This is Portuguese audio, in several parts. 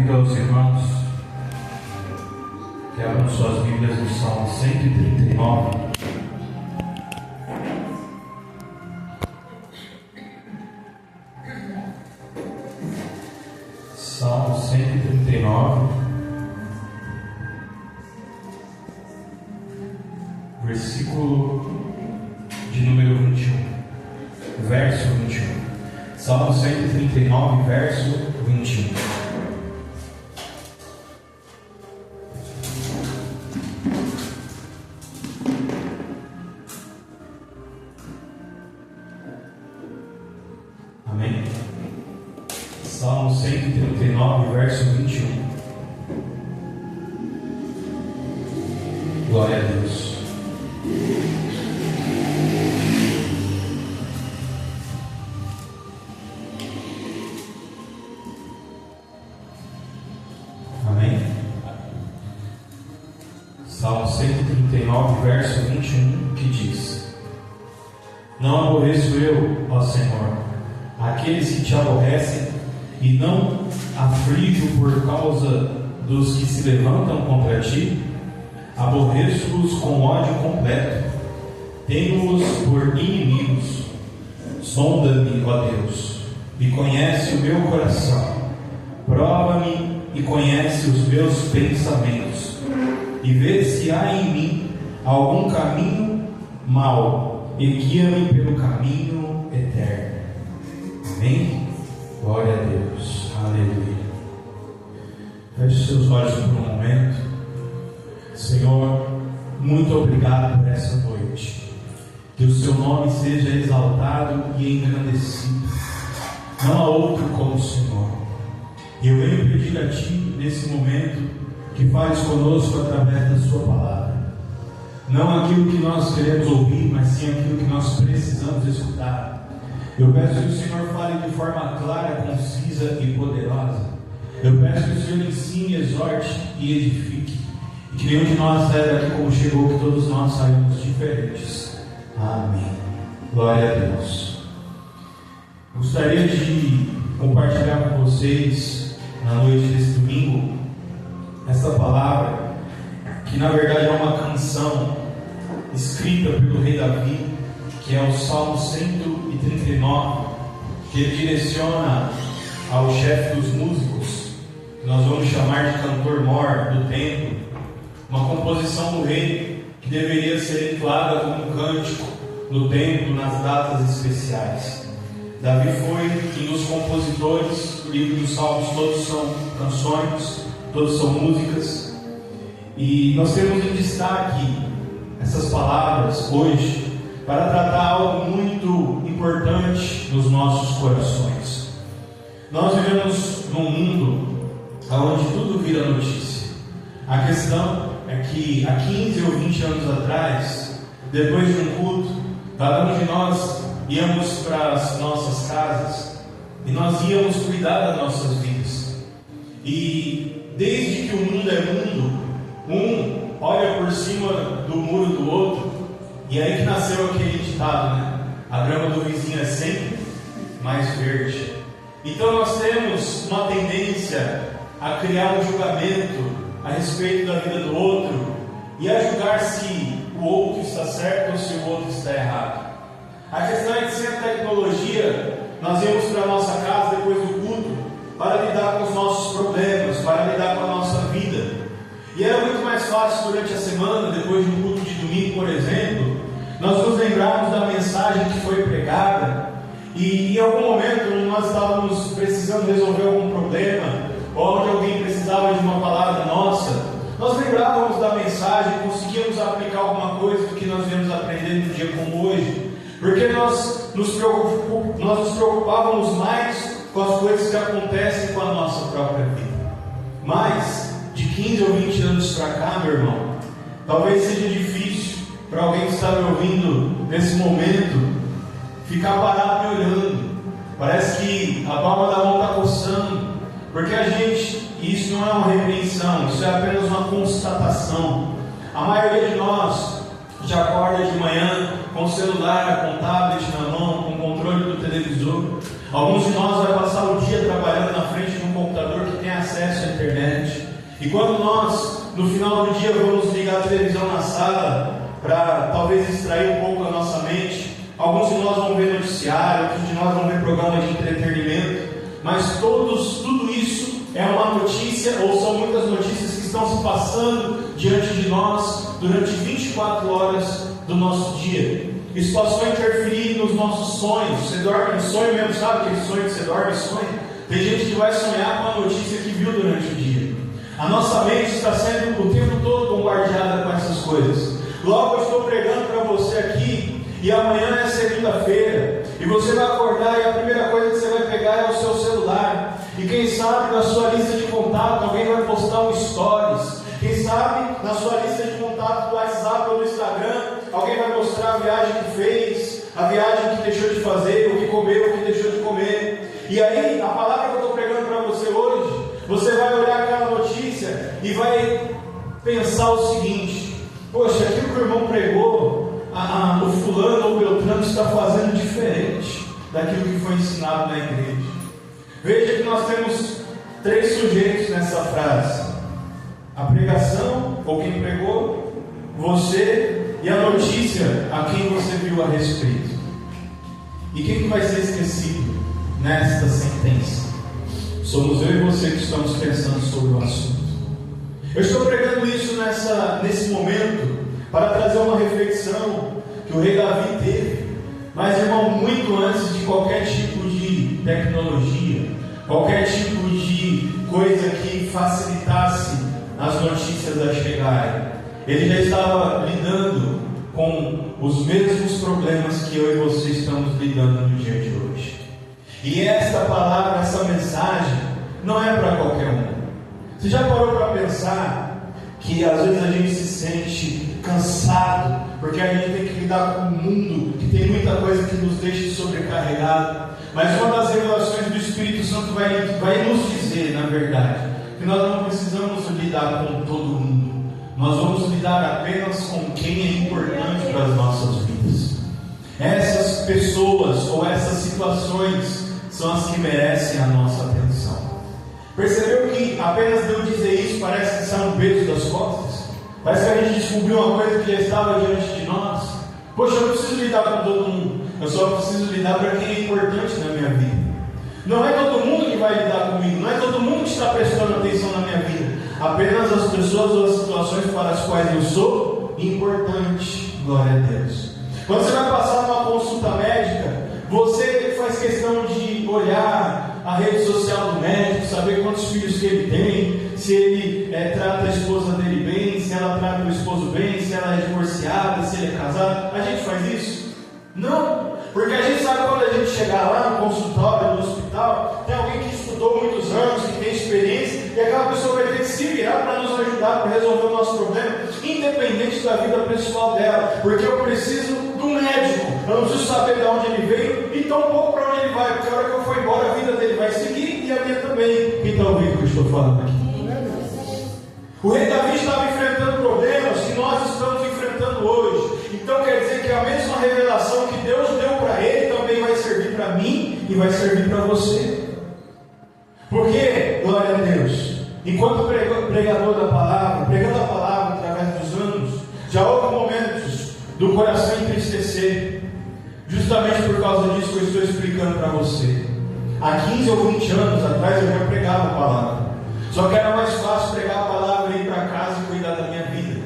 Convido aos irmãos que abram suas Bíblias no Salmo 139. Salmo 139, versículo de número 21, verso 21. Salmo 139, verso 21. Amém? Salmo 139, verso 21. Glória a Deus. Amém? Salmo 139, verso 21, que diz: Não aborreço eu, ó Senhor, aqueles que te aborrecem, e não aflijo por causa dos que se levantam contra ti. Aborreço-os com ódio completo, tenho-os por inimigos. Sonda-me, ó Deus, e conhece o meu coração. Prova-me e conhece os meus pensamentos, e vê se há em mim algum caminho mau, e guia-me pelo caminho eterno. Amém? Glória a Deus. Aleluia. Feche seus olhos por um momento. Senhor, muito obrigado por essa noite. Que o seu nome seja exaltado e engrandecido. Não há outro como o Senhor. E eu venho pedir a Ti, nesse momento, que fales conosco através da Sua palavra. Não aquilo que nós queremos ouvir, mas sim aquilo que nós precisamos escutar. Eu peço que o Senhor fale de forma clara, concisa e poderosa. Eu peço que o Senhor ensine, exorte e edifique. E que nenhum de nós saia daqui como chegou, que todos nós saímos diferentes. Amém. Glória a Deus. Gostaria de compartilhar com vocês, na noite desse domingo, essa palavra, que na verdade é uma canção escrita pelo rei Davi, que é o Salmo 139, que ele direciona ao chefe dos músicos, que nós vamos chamar de cantor-mor do templo, uma composição do rei que deveria ser entoada como um cântico no templo nas datas especiais. Davi foi um dos compositores. O livro dos Salmos todos são canções, todos são músicas, e nós temos em destaque essas palavras hoje para tratar algo muito importante nos nossos corações. Nós vivemos num mundo onde tudo vira notícia. A questão é que há 15 ou 20 anos atrás, depois de um culto, cada um de nós íamos para as nossas casas e nós íamos cuidar das nossas vidas. E desde que o mundo é mundo, um olha por cima do muro do outro. E aí que nasceu aquele ditado, né? A grama do vizinho é sempre mais verde. Então nós temos uma tendência a criar um julgamento a respeito da vida do outro e a julgar se o outro está certo ou se o outro está errado. A questão é que sem a tecnologia, nós íamos para a nossa casa depois do culto para lidar com os nossos problemas, para lidar com a nossa vida. E era muito mais fácil durante a semana, depois de um culto de domingo, por exemplo, nós nos lembrarmos da mensagem que foi pregada, e em algum momento nós estávamos precisando resolver algum problema, ou onde alguém precisava de uma palavra nossa, nós lembrávamos da mensagem, conseguíamos aplicar alguma coisa do que nós viemos aprender no dia como hoje, porque nós nos preocupávamos mais com as coisas que acontecem com a nossa própria vida. Mas de 15 ou 20 anos para cá, meu irmão, talvez seja difícil para alguém que está me ouvindo nesse momento ficar parado me olhando. Parece que a palma da mão está coçando, porque a gente, e isso não é uma repreensão, isso é apenas uma constatação. A maioria de nós já acorda de manhã com o celular, com o tablet na mão, com o controle do televisor. Alguns de nós vai passar o dia trabalhando na frente de um computador que tem acesso à internet. no final do dia vamos ligar a televisão na sala para talvez distrair um pouco a nossa mente. Alguns de nós vão ver noticiário, outros de nós vão ver programa de entretenimento, mas tudo isso é uma notícia, ou são muitas notícias que estão se passando diante de nós durante 24 horas do nosso dia. Isso passou a interferir nos nossos sonhos. Você dorme, sonho mesmo, sabe aquele sonho que você dorme e sonha? Tem gente que vai sonhar com a notícia que viu durante o dia. A nossa mente está sendo o tempo todo bombardeada com essas coisas. Logo eu estou pregando para você aqui, e amanhã é segunda-feira, e você vai acordar e a primeira coisa que você vai pegar é o seu celular. E quem sabe na sua lista de contato alguém vai postar um stories. Quem sabe na sua lista de contato do WhatsApp ou do Instagram alguém vai mostrar a viagem que fez, a viagem que deixou de fazer, o que comeu, o que deixou de comer. E aí, a palavra que eu estou pregando para você hoje, você vai olhar aquela notícia e vai pensar o seguinte: poxa, aquilo que o irmão pregou, o fulano ou o Beltrano está fazendo diferente daquilo que foi ensinado na igreja. Veja que nós temos 3 sujeitos nessa frase: a pregação, ou quem pregou, você, e a notícia a quem você viu a respeito. E quem que vai ser esquecido nesta sentença? Somos eu e você que estamos pensando sobre o assunto. Eu estou pregando isso nesse momento para trazer uma reflexão que o rei Davi teve, mas, irmão, muito antes de qualquer tipo de tecnologia, qualquer tipo de coisa que facilitasse as notícias a chegarem. Ele já estava lidando com os mesmos problemas que eu e você estamos lidando no dia de hoje. E esta palavra, essa mensagem, não é para qualquer um. Você já parou para pensar que às vezes a gente se sente cansado, porque a gente tem que lidar com um mundo que tem muita coisa que nos deixa sobrecarregado? Mas uma das revelações do Espírito Santo vai nos dizer, na verdade, que nós não precisamos lidar com todo mundo. Nós vamos lidar apenas com quem é importante para as nossas vidas. Essas pessoas ou essas situações são as que merecem a nossa atenção. Percebeu que apenas de eu dizer isso parece que sai um peso das costas? Parece que a gente descobriu uma coisa que já estava diante de nós. Poxa, eu não preciso lidar com todo mundo, eu só preciso lidar para quem é importante na minha vida. Não é todo mundo que vai lidar comigo, não é todo mundo que está prestando atenção na minha vida, apenas as pessoas ou as situações para as quais eu sou importante. Glória a Deus. Quando você vai passar numa consulta médica, você faz questão de olhar a rede social do médico, saber quantos filhos que ele tem, se ele trata a esposa dele bem, se ela trata o esposo bem, se ela é divorciada, se ele é casado. A gente faz isso? Não, porque a gente sabe quando a gente chegar lá no consultório, no hospital, tem alguém que estudou muitos anos, que tem experiência, e aquela pessoa vai ter que se virar para nos ajudar, para resolver o nosso problema, independente da vida pessoal dela, porque eu preciso do médico, eu não preciso saber de onde ele veio e tão pouco para onde ele vai, porque a hora que eu for embora a vida dele vai seguir e a minha também. Quem está ouvindo o que eu estou falando aqui? O rei Davi estava enfrentando problemas que nós estamos enfrentando hoje. Então quer dizer que a mesma revelação que Deus deu para ele também vai servir para mim e vai servir para você. Porque, glória a Deus, enquanto pregador da palavra, pregando a palavra através dos anos, já houve momentos do coração entristecer, justamente por causa disso que eu estou explicando para você. Há 15 ou 20 anos atrás eu já pregava a palavra, só que era mais fácil pregar a palavra e ir para casa e cuidar da minha vida.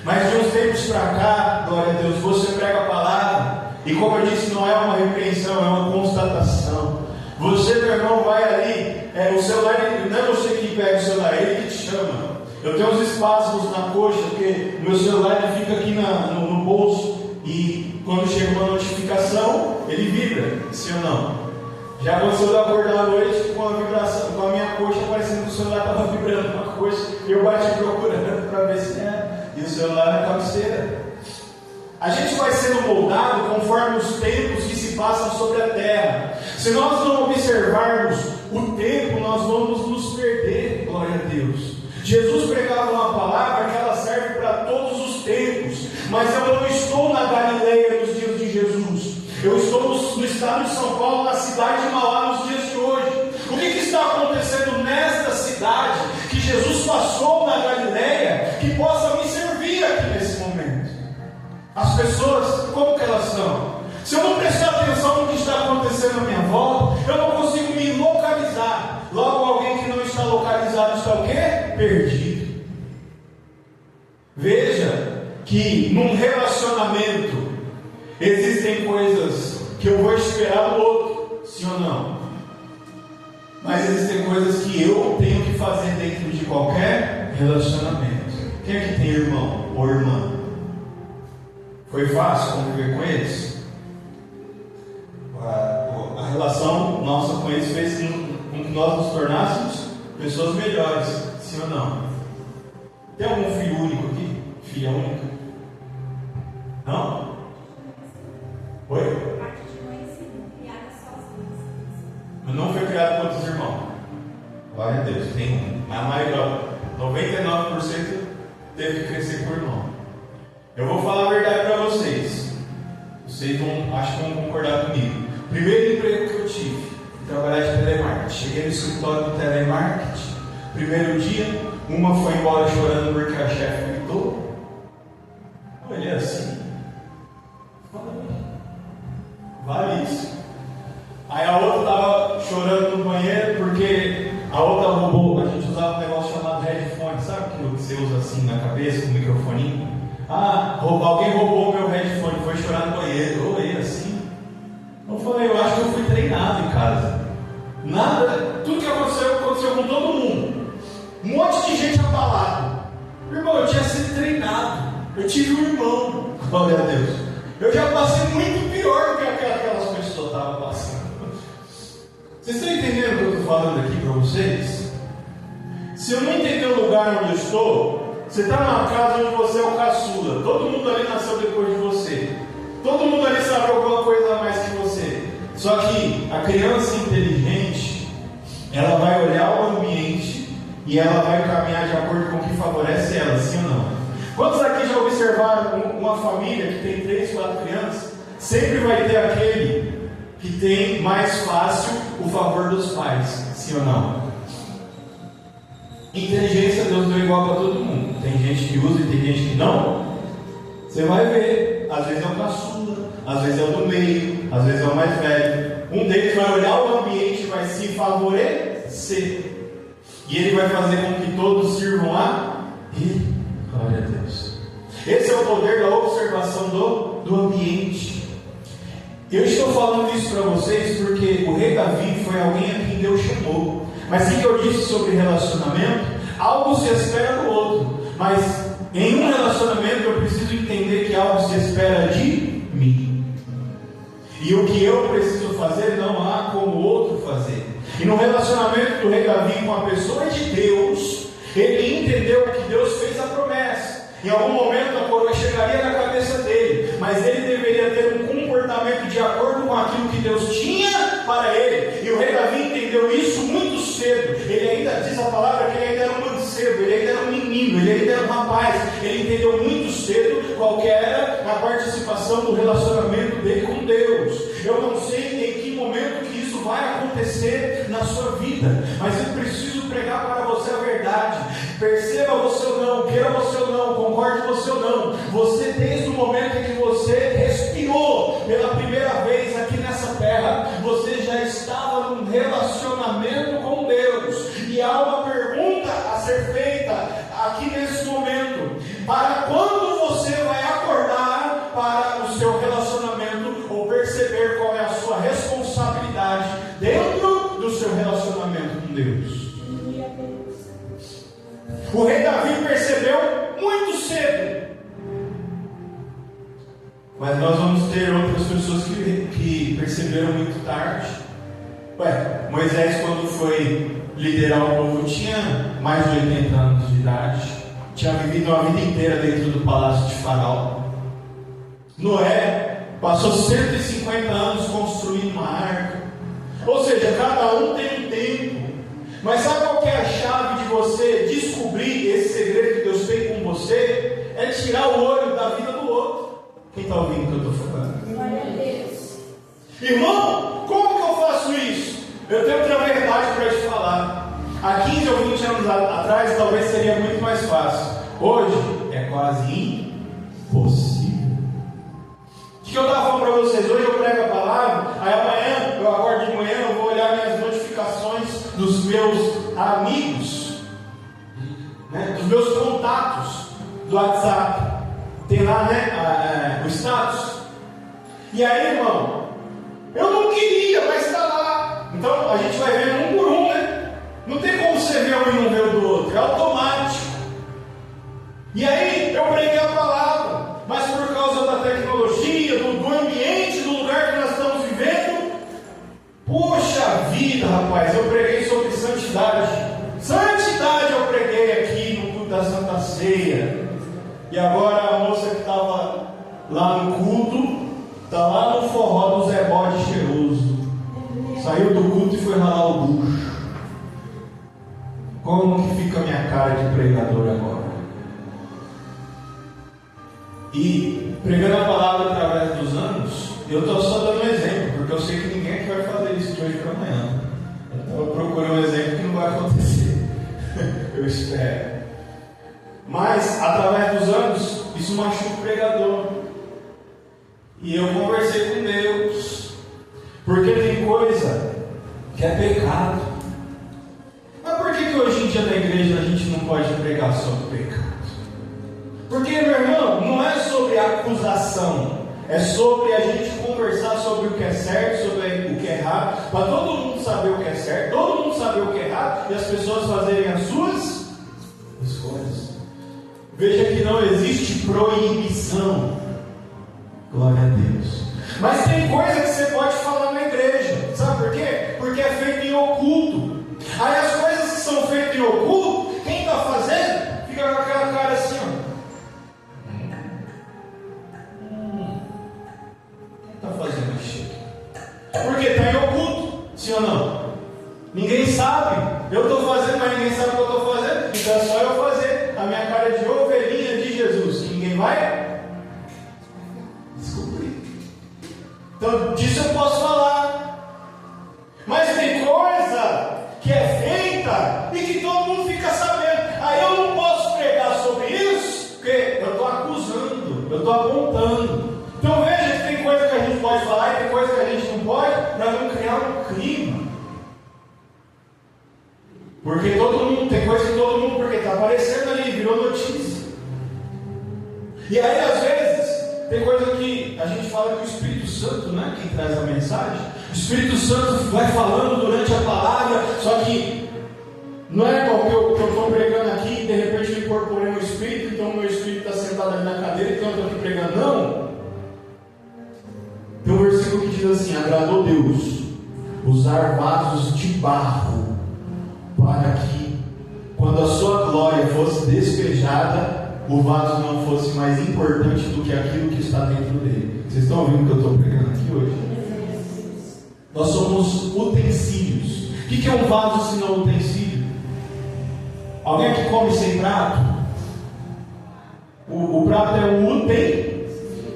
Mas de uns tempos para cá, glória a Deus, você prega a palavra, e como eu disse, não é uma repreensão, é uma constatação. Você, meu irmão, vai ali, o celular, não é você que pega o celular, é ele que te chama. Eu tenho uns espasmos na coxa, porque meu celular ele fica aqui no bolso, e quando chega uma notificação, ele vibra, sim ou não? Já aconteceu de eu acordar à noite com a vibração, com a minha coxa parecendo que o celular estava vibrando uma coxa, e eu bati procurando para ver se é, e o celular na cabeceira. A gente vai sendo moldado conforme os tempos que se passam sobre a terra. Se nós não observarmos o tempo, nós vamos nos perder. Glória a Deus. Jesus pregava uma palavra que ela serve para todos os tempos. Mas eu não estou na Galileia nos dias de Jesus. Eu estou no estado de São Paulo, na cidade de Mauá, nos dias de hoje. O que está acontecendo nesta cidade que Jesus passou na Galileia, que pessoas, como que elas são? Se eu não prestar atenção no que está acontecendo à minha volta, eu não consigo me localizar. Logo, alguém que não está localizado está o quê? Perdido. Veja que num relacionamento existem coisas que eu vou esperar do outro, sim ou não? Mas existem coisas que eu tenho que fazer dentro de qualquer relacionamento. Quem é que tem irmão ou irmã? Foi fácil conviver com eles? A relação nossa com eles fez com que nós nos tornássemos pessoas melhores, sim ou não? Tem algum filho único aqui? Filha única? Não? Oi? Parte de mãe sim, criada sozinha. Eu não fui criado com outros irmãos. Glória a Deus, tem um. A maioria, 99% teve que crescer com o irmão. Eu vou falar a verdade para vocês. Vocês vão, acho que vão concordar comigo. Primeiro emprego que eu tive, trabalhar de telemarketing. Cheguei no escritório do telemarketing. Primeiro dia, uma foi embora chorando porque a chefe gritou. Eu olhei assim. Vale isso. Aí a outra estava chorando no banheiro porque a outra roubou. A gente usava um negócio chamado headphone, sabe aquilo que você usa assim na cabeça com o microfoninho? Alguém roubou o meu headphone, foi chorar no banheiro. Eu olhei assim. Eu falei, eu acho que eu fui treinado em casa. Nada, tudo que aconteceu com todo mundo. Um monte de gente abalada. Irmão, eu tinha sido treinado. Eu tive um irmão. Glória a Deus. Eu já passei muito pior do que aquelas pessoas estavam passando. Vocês estão entendendo o que eu estou falando aqui para vocês? Se eu não entender o lugar onde eu estou, você está numa casa onde você é o caçula. Todo mundo ali nasceu depois de você. Todo mundo ali sabe alguma coisa a mais que você. Só que a criança inteligente, ela vai olhar o ambiente e ela vai caminhar de acordo com o que favorece ela, sim ou não? Quantos aqui já observaram uma família que tem 3, 4 crianças? Sempre vai ter aquele que tem mais fácil o favor dos pais, sim ou não? Inteligência Deus deu igual para todo mundo. Tem gente que usa e tem gente que não. Você vai ver, às vezes é o caçula, às vezes é o do meio, às vezes é o mais velho. Um deles vai olhar o ambiente e vai se favorecer. E ele vai fazer com que todos sirvam a ele. Glória a Deus. Esse é o poder da observação do ambiente. Eu estou falando isso para vocês porque o rei Davi foi alguém a quem Deus chamou. Mas o que eu disse sobre relacionamento? Algo se espera do outro. Mas em um relacionamento eu preciso entender que algo se espera de mim. E o que eu preciso fazer não há como o outro fazer. E no relacionamento do rei Davi com a pessoa de Deus, ele entendeu que Deus fez a promessa. Em algum momento a coroa chegaria na cabeça dele, mas ele deveria ter um comportamento de acordo com aquilo que Deus tinha para ele. E o rei Davi entendeu isso muito cedo. Ele ainda diz a palavra que ele ainda era um mancebo, ele ainda era um menino, ele ainda era um rapaz. Ele entendeu muito cedo qual que era a participação do relacionamento dele com Deus. Eu não sei em que momento que isso vai acontecer na sua vida, mas eu preciso pregar para você a verdade. Perceba você ou não, queira você ou não, concorde você ou não, você desde o momento em que você respirou pela primeira vez aqui nessa terra, você já estava num relacionamento com Deus. E há uma pergunta a ser feita aqui nesse momento: para quando você vai acordar para o seu relacionamento, ou perceber qual é a sua responsabilidade dentro do seu relacionamento com Deus? O rei Davi percebeu muito cedo. Mas nós vamos ter outras pessoas que perceberam muito tarde. Moisés, quando foi liderar o povo, tinha mais de 80 anos de idade. Tinha vivido uma vida inteira dentro do palácio de Faraó. Noé passou 150 anos construindo uma arca. Ou seja, cada um tem um tempo. Mas sabe qual que é a chave de você descobrir esse segredo que Deus tem com você? É tirar o olho da vida do outro. Quem está ouvindo o que eu estou falando? Glória a Deus. Irmão, como que eu faço isso? Eu tenho outra verdade para te falar. Há 15 ou 20 anos atrás talvez seria muito mais fácil. Hoje é quase impossível. que eu estava falando para vocês? Hoje eu prego a palavra, aí amanhã, eu acordo de manhã, eu vou olhar minhas notificações dos meus amigos, né, dos meus contatos do WhatsApp. Tem lá, né, o status. E aí, irmão, eu não queria, mas está lá. Então a gente vai vendo um por um, né? Não tem como você ver um e não ver o do outro, é automático. E aí eu preguei a palavra, mas por causa da tecnologia, do ambiente, do lugar que nós estamos vivendo, poxa vida, rapaz, eu preguei sobre santidade. Santidade eu preguei aqui no culto da Santa Ceia. E agora a moça que estava lá no culto está lá no forró do Zé Bode cheiroso. Saiu do culto e foi ralar o bucho. Como que fica a minha cara de pregador agora? E pregando a palavra através dos anos, eu estou só dando um exemplo, porque eu sei que ninguém aqui vai fazer isso de hoje para amanhã. Então eu procuro um exemplo que não vai acontecer. Eu espero. Mas através dos anos, isso machuca o pregador. E eu conversei com Deus, porque tem coisa que é pecado. Mas por que hoje em dia na igreja a gente não pode pregar sobre pecado? Porque, meu irmão, não é sobre acusação, é sobre a gente conversar sobre o que é certo, sobre o que é errado, para todo mundo saber o que é certo, todo mundo saber o que é errado, e as pessoas fazerem as suas escolhas. Veja que não existe proibição. Glória a Deus. Mas tem coisa que você pode falar na igreja. Sabe por quê? Porque é feito em oculto. Aí as coisas que são feitas em oculto, quem está fazendo, fica com aquela cara assim, ó. Quem está fazendo isso? Porque está em oculto, sim ou não? Ninguém sabe. Eu estou fazendo, mas ninguém sabe o que eu estou fazendo. Então é só eu fazer a minha cara de ovelhinha de Jesus, que ninguém vai descobrir. Então disso eu posso falar. Mas tem coisa que é feita e que todo mundo fica sabendo. Aí eu não posso pregar sobre isso, porque eu estou acusando, eu estou apontando. Então veja que tem coisa que a gente pode falar e tem coisa que a gente não pode, para não criar um clima. Porque todo mundo, tem coisa que todo mundo, porque está aparecendo ali, virou notícia. E aí às vezes, tem coisa que a gente fala que o Espírito Santo, né, quem traz a mensagem, o Espírito Santo vai falando durante a palavra, só que não é igual que eu estou pregando aqui e de repente eu incorporei o Espírito, então o meu Espírito está sentado ali na cadeira, então eu estou aqui pregando. Não! Tem um versículo que diz assim: agradou Deus usar vasos de barro, para que, quando a sua glória fosse despejada, o vaso não fosse mais importante do que aquilo que está dentro dele. Vocês estão ouvindo o que eu estou pregando aqui hoje? Nós somos utensílios. O que é um vaso se não utensílio? Alguém que come sem prato? O prato é um utensílio.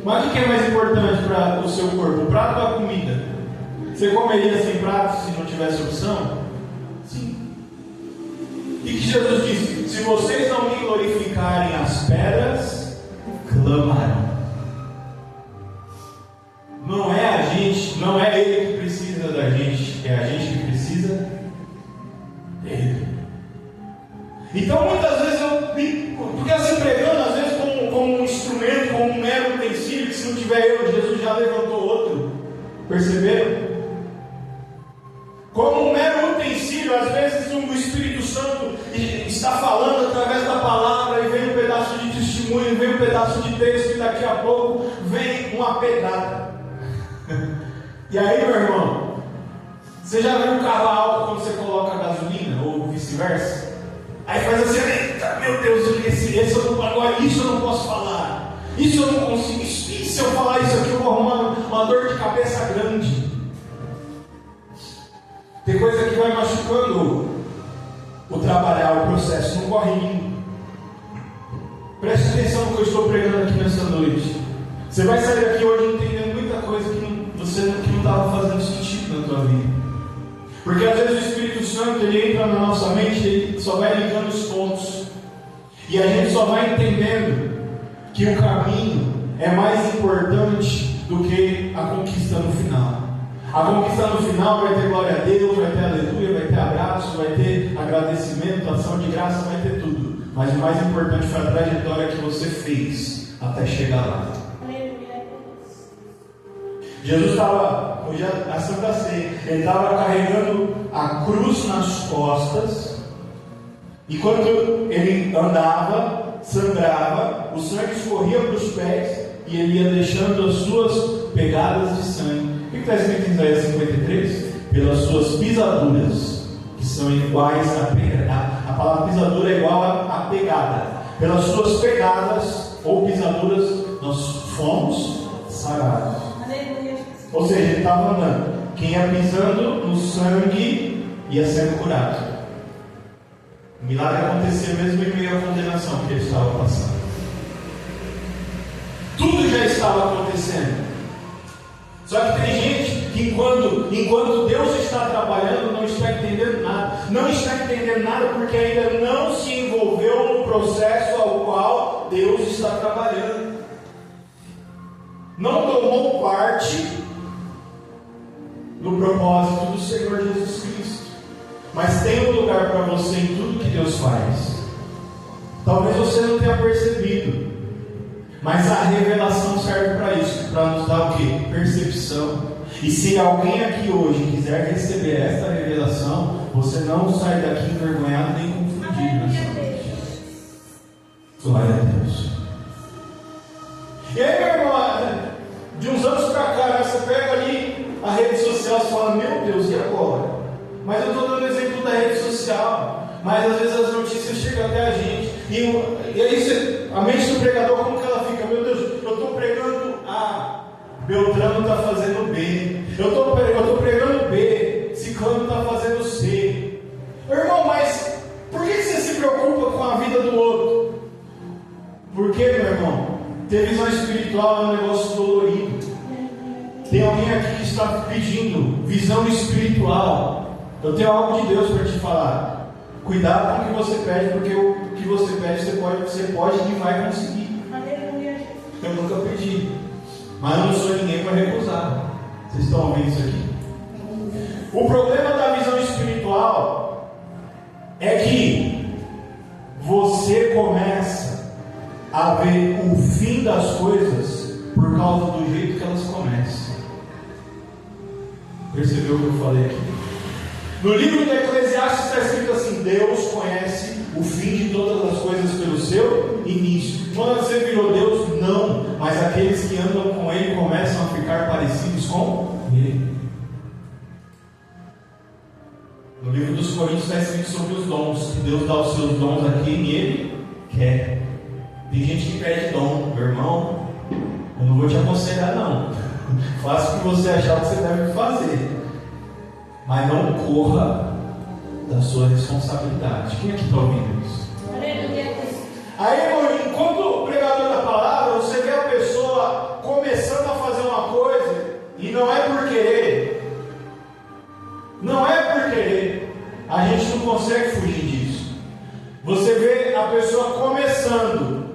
Mas o que é mais importante para o seu corpo? O prato ou a comida? Você comeria sem prato se não tivesse opção? Sim. E que Jesus disse: se vocês não me glorificarem, as pedras clamarão. Não é a gente, não é ele que precisa da gente, é a gente que precisa dele. Então muitas vezes porque assim pregando, às vezes como um instrumento, como um mero utensílio, que se não tiver eu, Jesus já levantou outro. Perceberam? Como um mero utensílio, às vezes o Espírito Santo está falando através da palavra e vem um pedaço de testemunho, vem um pedaço de texto e daqui a pouco vem uma pedrada. E aí, meu irmão, você já viu um carro alto quando você coloca gasolina ou vice-versa? Aí faz assim: eita, meu Deus, esse eu não, agora isso eu não posso falar, isso eu não consigo, e se eu falar isso aqui eu vou arrumar uma dor de cabeça grande. Tem coisa que vai machucando o trabalhar, o processo, não corre lindo. Preste atenção no que eu estou pregando aqui nessa noite. Você vai sair daqui hoje entendendo muita coisa que não estava fazendo sentido na tua vida. Porque às vezes o Espírito Santo ele entra na nossa mente e ele só vai ligando os pontos. E a gente só vai entendendo que o caminho é mais importante do do que a conquista no final. A conquista no final vai ter glória a Deus, vai ter aleluia, vai ter abraço, vai ter agradecimento, ação de graça, vai ter tudo. Mas o mais importante foi a trajetória que você fez até chegar lá. Jesus estava, hoje a Santa Ceia, ele estava carregando a cruz nas costas. E quando ele andava, sangrava, o sangue escorria para os pés e ele ia deixando as suas pegadas de sangue. O que está escrito em Isaías 53? Pelas suas pisaduras, que são iguais a palavra pisadura é igual a pegada. Pelas suas pegadas ou pisaduras, nós fomos sarados. Ou seja, ele estava andando. Quem ia pisando no sangue ia sendo curado. O milagre acontecia mesmo em meio à condenação que ele estava passando. Tudo já estava acontecendo. Só que tem gente que enquanto Deus está trabalhando, não está entendendo nada. Não está entendendo nada porque ainda não se envolveu no processo ao qual Deus está trabalhando. Não tomou parte no propósito do Senhor Jesus Cristo. Mas tem um lugar para você em tudo que Deus faz. Talvez você não tenha percebido, mas a revelação serve para isso, para nos dar o quê? Percepção. E se alguém aqui hoje quiser receber esta revelação, você não sai daqui envergonhado nem confundido nessa noite. Glória a Deus. E aí, meu irmão, de uns anos para cá, você pega ali a rede social e fala, meu Deus, e agora? Mas eu estou dando exemplo da rede social. Mas às vezes as notícias chegam até a gente. E aí a mente do pregador, como que ela fica? Meu Deus, eu estou pregando A, Beltrano está fazendo B. Eu estou pregando B, Ciclano está fazendo C. Irmão, mas por que você se preocupa com a vida do outro? Porque, meu irmão, ter visão espiritual é um negócio dolorido. Tem alguém aqui que está pedindo visão espiritual. Eu tenho algo de Deus para te falar. Cuidado com o que você pede, porque o que você pede você pode e vai conseguir. Eu nunca pedi, mas eu não sou ninguém para recusar. Vocês estão ouvindo isso aqui? O problema da visão espiritual é que você começa a ver o fim das coisas por causa do jeito que elas começam. Percebeu o que eu falei aqui? No livro de Eclesiastes está escrito assim: Deus conhece o fim de todas as coisas pelo seu início. Quando você virou Deus, não. Mas aqueles que andam com Ele começam a ficar parecidos com Ele. No livro dos Coríntios está escrito sobre os dons. Que Deus dá os seus dons a quem Ele quer. Tem gente que pede dom. Meu irmão, eu não vou te aconselhar não. Faça o que você achar que você deve fazer. Mas não corra da sua responsabilidade. Quem aqui está ouvindo isso? Aí, enquanto pregador da palavra, você vê a pessoa começando a fazer uma coisa e não é por querer. Não é por querer. A gente não consegue fugir disso. Você vê a pessoa começando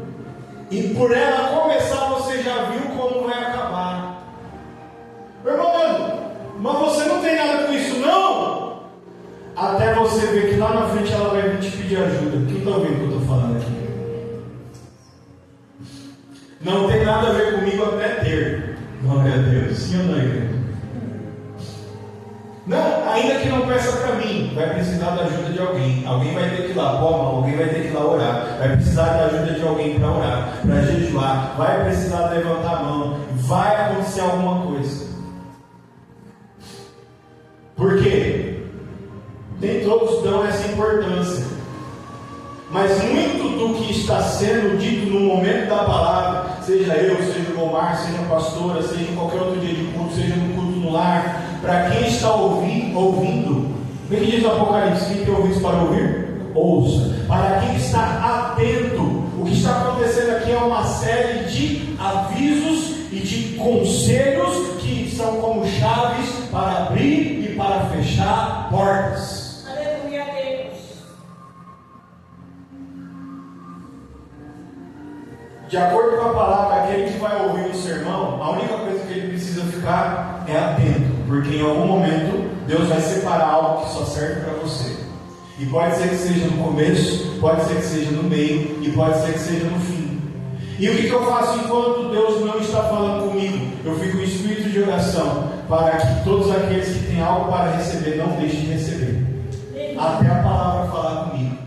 e por ela começar você já viu como vai acabar. Irmão, mas você não tem nada com isso não? Até você ver que lá na frente ela vai vir te pedir ajuda. Quem está ouvindo o que eu estou falando aqui? Não tem nada a ver comigo até ter. Glória a Deus. Sim ou não, igreja? Não, ainda que não peça para mim, vai precisar da ajuda de alguém. Alguém vai ter que ir lá pôr a mão, alguém vai ter que ir lá orar. Vai precisar da ajuda de alguém para orar, para jejuar. Vai precisar levantar a mão. Vai acontecer alguma coisa. Por quê? Nem todos dão essa importância. Mas muito do que está sendo dito no momento da palavra, seja eu, seja o Gomar, seja a pastora, seja em qualquer outro dia de culto, seja no culto no lar, para quem está ouvindo, o que diz o Apocalipse? Quem tem ouvidos para ouvir? Ouça. Para quem está atento, o que está acontecendo aqui é uma série de avisos e de conselhos que são como chaves para abrir e para fechar portas. Aleluia a Deus. de acordo com a palavra, aquele que vai ouvir o sermão, a única coisa que ele precisa ficar é atento, porque em algum momento Deus vai separar algo que só serve para você. E pode ser que seja no começo, pode ser que seja no meio, e pode ser que seja no fim. E o que eu faço enquanto Deus não está falando comigo? Eu fico em espírito de oração, para que todos aqueles que têm algo para receber não deixem de receber, até a palavra falar comigo.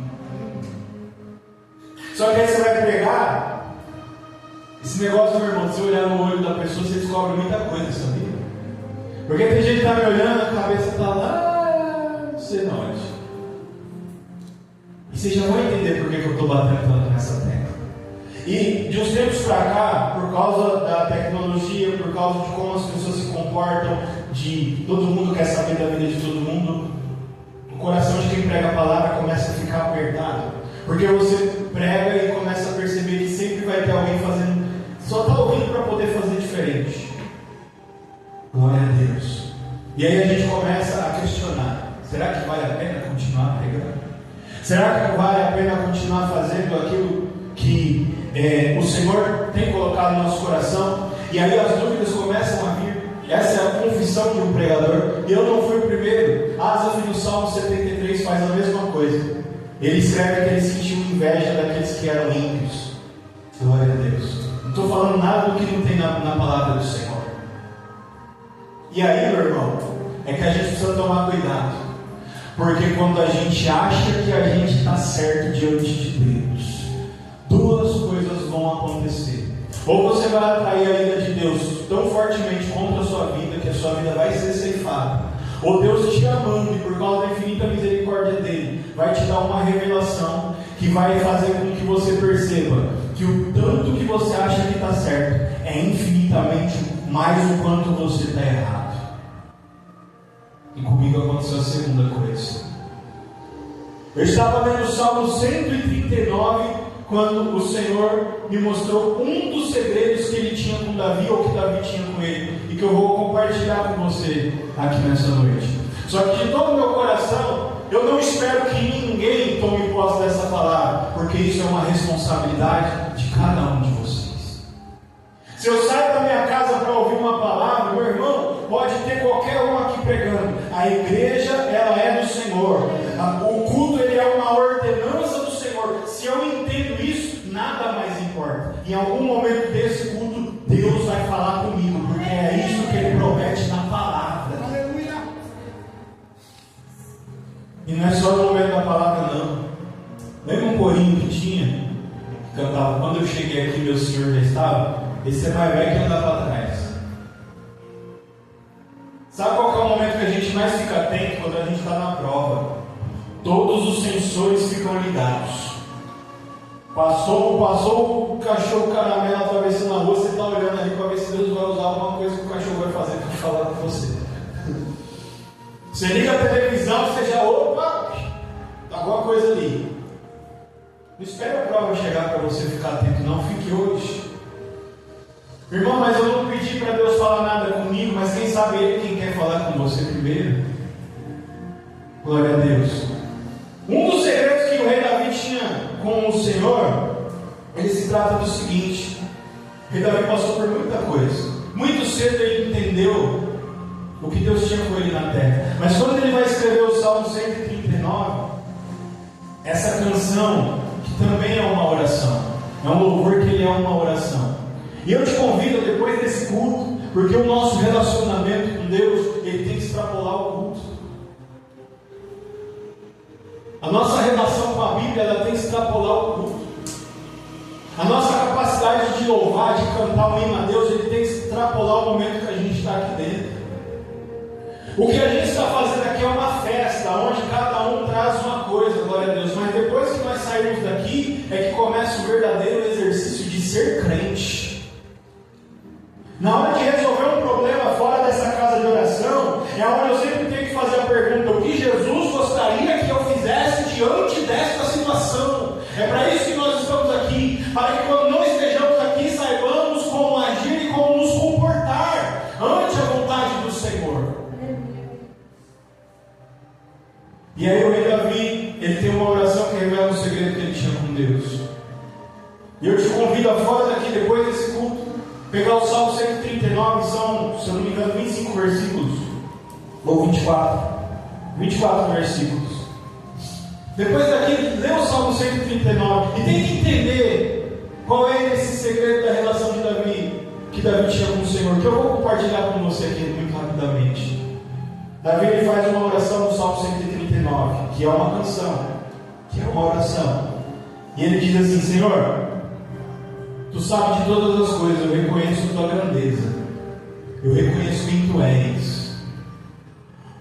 Só que aí você vai pregar. Esse negócio, meu irmão, de você olhar no olho da pessoa, você descobre muita coisa, sabia? Porque tem gente que está me olhando, a cabeça está lá, não sei onde. E você já vai entender por que eu estou batendo tanto nessa tecla. E de uns tempos para cá, por causa da tecnologia, por causa de como as pessoas se comportam, de todo mundo quer saber da vida de todo mundo, o coração de quem prega a palavra começa a ficar apertado. Porque você prega e começa a perceber que sempre vai ter alguém fazendo, só está ouvindo para poder fazer diferente. Glória a Deus. E aí a gente começa a questionar: será que vale a pena continuar pregando? Será que vale a pena continuar fazendo aquilo que o Senhor tem colocado no nosso coração? E aí as dúvidas começam a vir. Essa é a confissão de um pregador. E eu não fui o primeiro. Asaf no Salmo 73 faz a mesma coisa. Ele escreve que ele sentiu inveja daqueles que eram ímpios. Glória a Deus. Não estou falando nada do que não tem na palavra do Senhor. E aí, meu irmão, é que a gente precisa tomar cuidado. Porque quando a gente acha que a gente está certo diante de Deus, duas coisas vão acontecer. Ou você vai atrair a ira de Deus tão fortemente contra a sua vida, que a sua vida vai ser ceifada. Ou Deus te amando, e por causa da infinita misericórdia dele, vai te dar uma revelação que vai fazer com que você perceba que o tanto que você acha que está certo é infinitamente mais o quanto você está errado. E comigo aconteceu a segunda coisa. Eu estava lendo o Salmo 139 quando o Senhor me mostrou um dos segredos que ele tinha com Davi, ou que Davi tinha com ele, e que eu vou compartilhar com você aqui nessa noite. Só que de todo o meu coração, eu não espero que ninguém tome posse dessa palavra, porque isso é uma responsabilidade de cada um de vocês. Se eu saio da minha casa para ouvir uma palavra, meu irmão, pode ter qualquer um aqui pregando. A igreja, ela é do Senhor. O culto, ele é uma ordenança do Senhor. Se eu entendo isso, nada mais importa. Em algum momento desse culto, Deus vai falar comigo, porque é isso que ele promete na palavra. E não é só no momento da palavra, não. Lembra um corinho que tinha, que cantava: quando eu cheguei aqui, meu Senhor já estava? Esse é mais velho que andar para trás. Sabe qual que é o momento que a gente mais fica atento? Quando a gente está na prova. Todos os sensores ficam ligados. Passou o cachorro caramelo atravessando a rua, você está olhando ali para ver se Deus vai usar alguma coisa que o cachorro vai fazer para falar com você. Você liga a televisão, você já, opa, alguma coisa ali. Não espere a prova chegar para você ficar atento, não. Fique hoje. Irmão, mas eu não pedi para Deus falar nada comigo, mas quem sabe Ele quem quer falar com você primeiro? Glória a Deus. Um dos segredos que o rei Davi tinha com o Senhor, ele se trata do seguinte: o rei Davi passou por muita coisa. Muito cedo ele entendeu o que Deus tinha com ele na terra. Mas quando ele vai escrever o Salmo 139, essa canção, que também é uma oração, é um louvor que ele é uma oração. E eu te convido depois desse culto, porque o nosso relacionamento com Deus, ele tem que extrapolar o culto. A nossa relação com a Bíblia, ela tem que extrapolar o culto. A nossa capacidade de louvar, de cantar um hino a Deus, ele tem que extrapolar o momento que a gente está aqui dentro. O que a gente está fazendo aqui é uma festa, onde cada um traz uma coisa, glória a Deus. Mas depois que nós saímos daqui, é que começa o verdadeiro exercício de ser crente. Na hora de resolver um problema fora dessa casa de oração, é onde eu sempre tenho que fazer a pergunta: o que Jesus gostaria que eu fizesse diante desta situação? É para isso que nós estamos aqui, para que quando não estejamos aqui, saibamos como agir e como nos comportar ante a vontade do Senhor. E aí o rei Davi, ele tem uma oração que revela o segredo que ele tinha com Deus. E eu te convido a fora daqui, depois desse culto, pegar o Salmo 139, são, se eu não me engano, 25 versículos, ou 24 versículos. Depois daqui, lê o Salmo 139 e tente entender qual é esse segredo da relação de Davi, que Davi tinha com o Senhor, que eu vou compartilhar com você aqui muito rapidamente. Davi ele faz uma oração no Salmo 139, que é uma canção, que é uma oração. E ele diz assim: Senhor, Tu sabes de todas as coisas, eu reconheço Tua grandeza, eu reconheço quem Tu és.